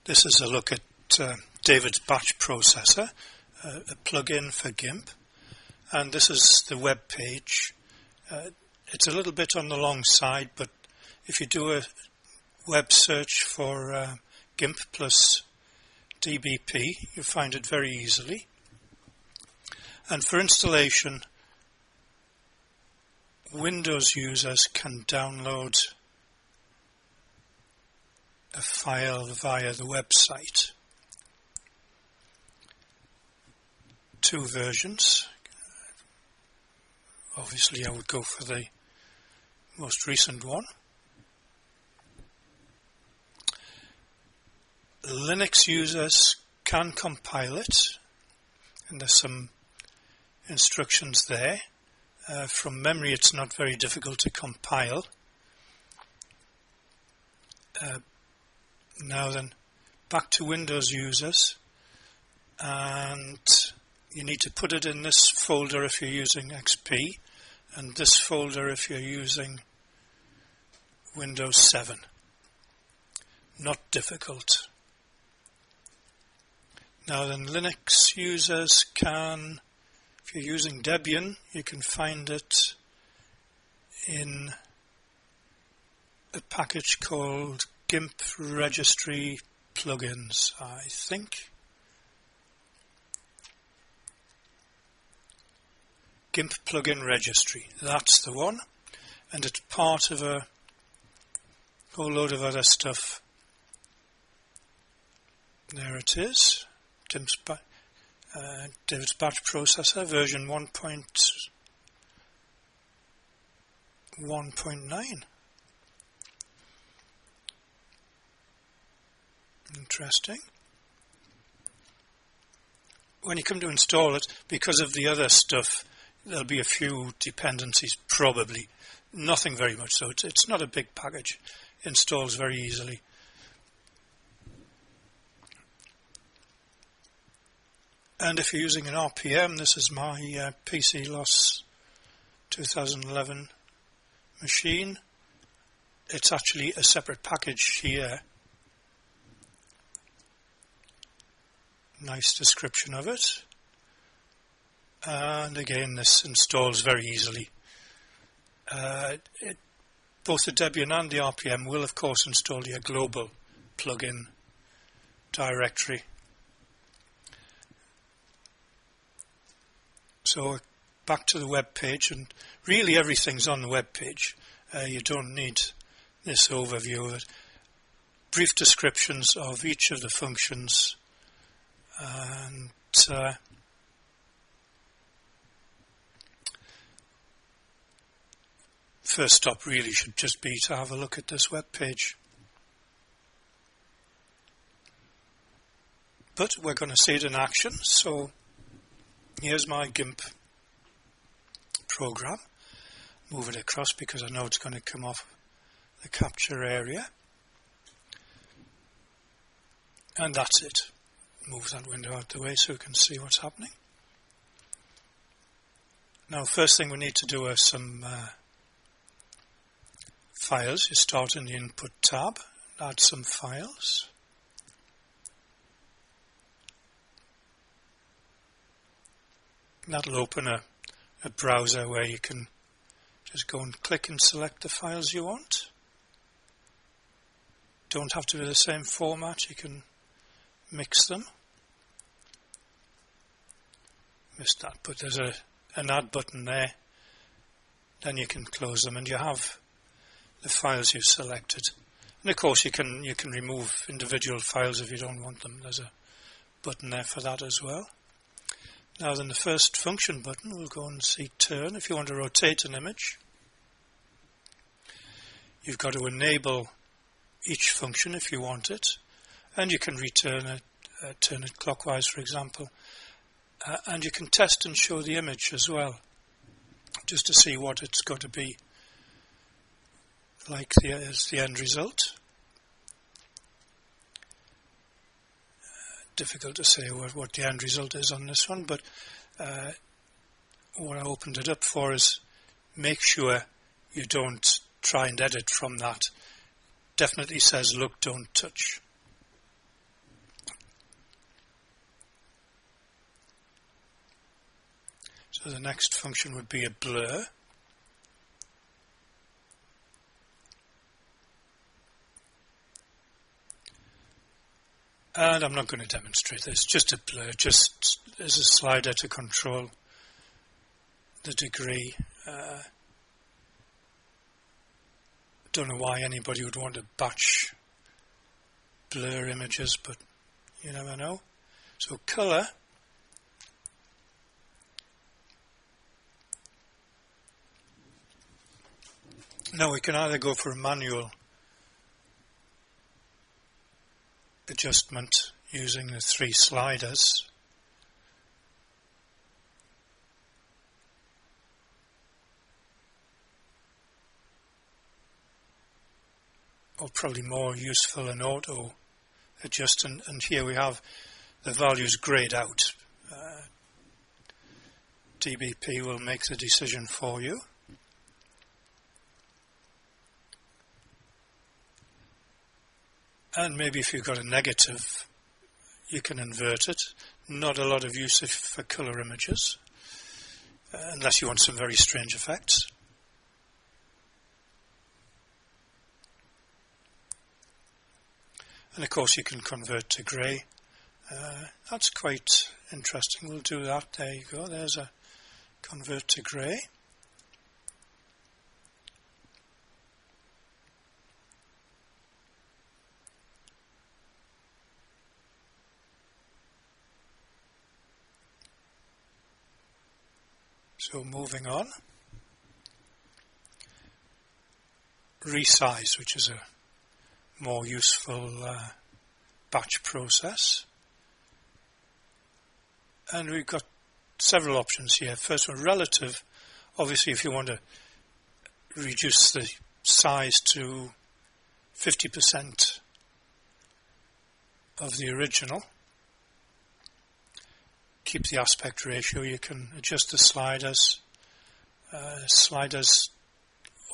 This is a look at David's batch processor, a plugin for Gimp, and this is the web page. It's a little bit on the long side, but if you do a web search for Gimp plus dbp, you find it very easily. And for installation, Windows users can download a file via the website. Two versions. Obviously I would go for the most recent one. Linux users can compile it, and there's some instructions there. From memory it's not very difficult to compile. Now then, back to Windows users, and you need to put it in this folder if you're using XP, and this folder if you're using Windows 7. Not difficult. Now then, Linux users can, if you're using Debian, you can find it in a package called Gimp registry plugins, I think. Gimp plugin registry, that's the one, and it's part of a whole load of other stuff. There it is, David's batch processor, version 1.9. Interesting. When you come to install it, because of the other stuff, there'll be a few dependencies, probably. Nothing very much, so it's not a big package. Installs very easily. And if you're using an RPM, this is my PC Loss 2011 machine. It's actually a separate package here. Nice description of it. And again, this installs very easily. Both the Debian and the RPM will, of course, install your global plugin directory. So back to the web page, and really everything's on the web page. You don't need this overview of it. Brief descriptions of each of the functions, and first stop really should just be to have a look at this web page. But we're going to see it in action, so here's my Gimp program. Move it across because I know it's going to come off the capture area. And that's it. Move that window out the way so we can see what's happening. Now, first thing we need to do are some files. You start in the Input tab, add some files. That'll open a browser where you can just go and click and select the files you want. Don't have to be the same format, you can mix them. Missed that, but there's an add button there. Then you can close them and you have the files you've selected. And of course you can remove individual files if you don't want them. There's a button there for that as well. Now then, the first function button, we'll go and see turn. If you want to rotate an image, you've got to enable each function if you want it, and you can return it, turn it clockwise, for example, and you can test and show the image as well, just to see what it's got to be like as the end result. Difficult to say what the end result is on this one, but what I opened it up for is make sure you don't try and edit from that. Definitely says look, don't touch. So the next function would be a blur. And I'm not going to demonstrate this, just a blur, just as a slider to control the degree. Don't know why anybody would want to batch blur images, but you never know. So color. Now we can either go for a manual adjustment using the 3 sliders, or probably more useful an auto adjust, and here we have the values grayed out. dbp will make the decision for you. And maybe if you've got a negative, you can invert it. Not a lot of use for colour images, unless you want some very strange effects. And of course you can convert to grey. That's quite interesting. We'll do that. There you go. There's a convert to grey. So moving on, resize, which is a more useful batch process. And we've got several options here. First one, relative. Obviously, if you want to reduce the size to 50% of the original, keep the aspect ratio, you can adjust the sliders. Sliders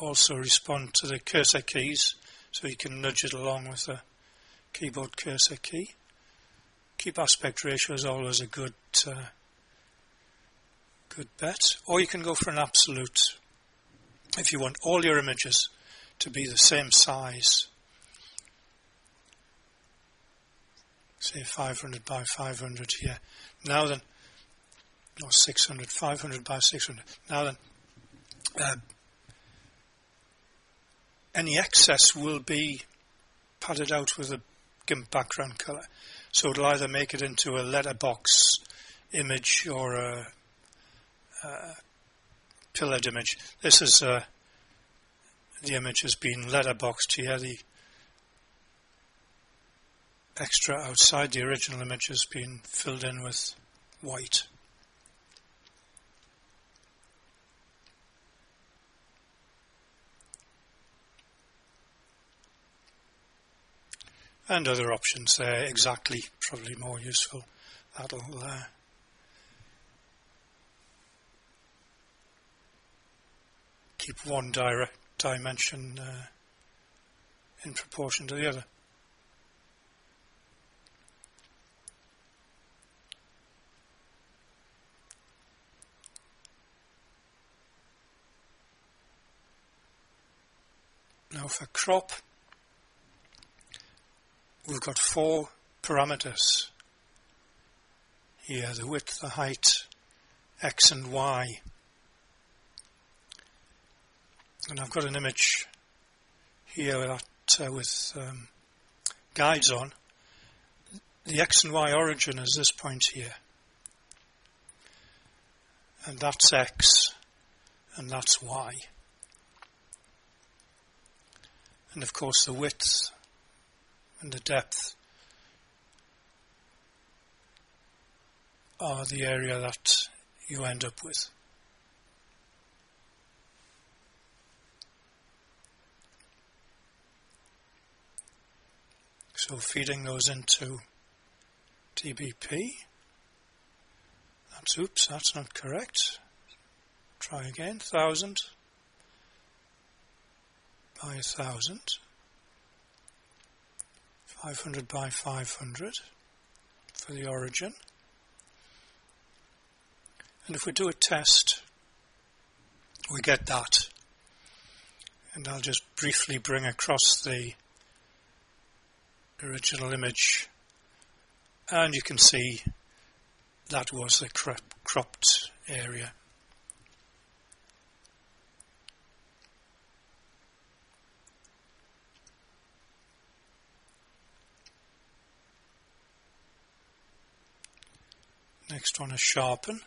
also respond to the cursor keys, so you can nudge it along with the keyboard cursor key. Keep aspect ratio is always a good bet. Or you can go for an absolute. If you want all your images to be the same size, say 500 by 500 here. Now then, or 600, 500 by 600. Now then, any excess will be padded out with a Gimp background color. So it'll either make it into a letterbox image or a pillared image. This is the image has been letterboxed here. The extra outside the original image has been filled in with white. And other options there, exactly, probably more useful. That'll keep one dimension in proportion to the other. Now for crop, we've got 4 parameters here: the width, the height, X and Y. And I've got an image here that with guides on. The X and Y origin is this point here. And that's X and that's Y. And of course the width and the depth are the area that you end up with. So feeding those into dbp. That's not correct. Try again. 1000 by 1000. 500 by 500 for the origin. And if we do a test, we get that. And I'll just briefly bring across the original image, and you can see that was the cropped area. Next one is sharpen.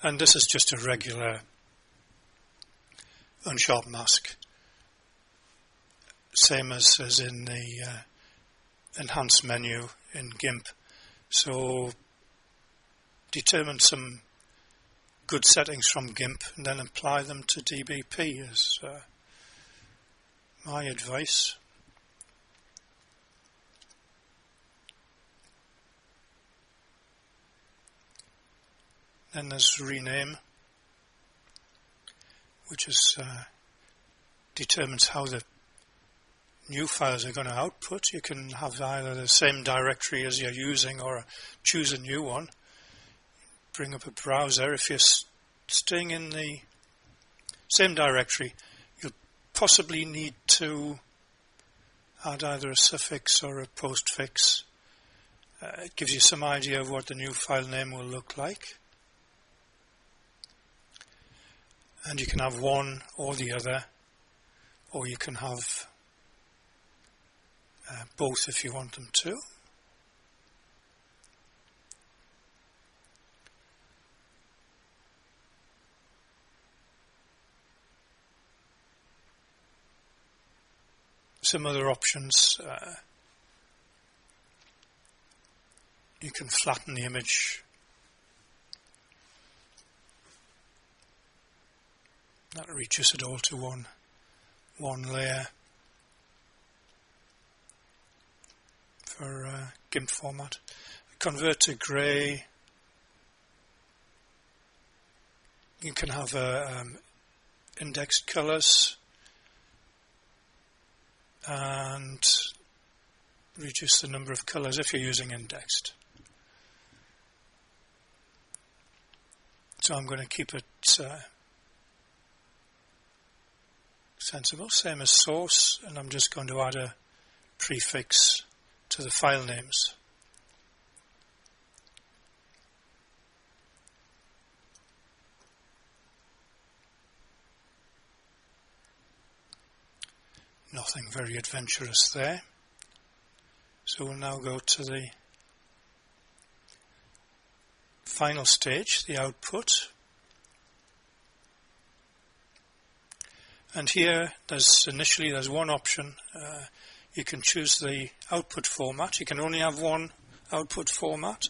And this is just a regular unsharp mask, same as in the enhance menu in Gimp. So determine some good settings from Gimp and then apply them to dbp is my advice. Then there's rename, which is determines how the new files are going to output. You can have either the same directory as you're using or choose a new one. Bring up a browser. If you're staying in the same directory, you'll possibly need to add either a suffix or a postfix. It gives you some idea of what the new file name will look like. And you can have one or the other, or you can have both if you want them to. Some other options, you can flatten the image. That reaches it all to one layer for Gimp format. Convert to grey. You can have indexed colours and reduce the number of colours if you're using indexed. So I'm going to keep it sensible, same as source, and I'm just going to add a prefix to the file names. Nothing very adventurous there. So we'll now go to the final stage, the output. And here there's one option. You can choose the output format. You can only have one output format.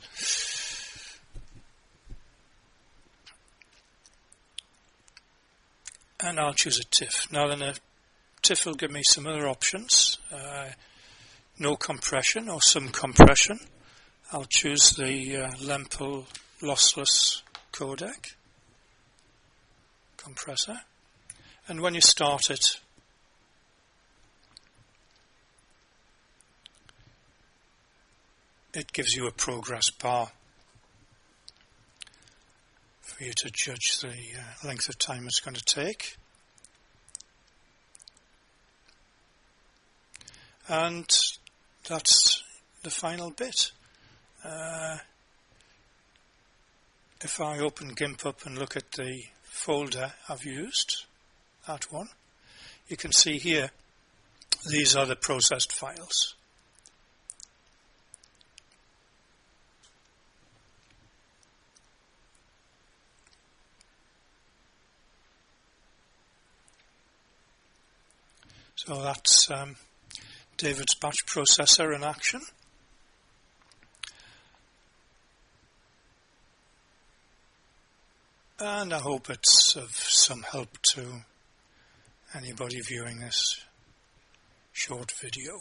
And I'll choose a TIFF. Now then a TIFF will give me some other options. No compression or some compression. I'll choose the Lempel lossless codec compressor. And when you start it, it gives you a progress bar for you to judge the length of time it's going to take. And that's the final bit. If I open Gimp up and look at the folder I've used, that one, you can see here these are the processed files. So that's David's batch processor in action. And I hope it's of some help to anybody viewing this short video.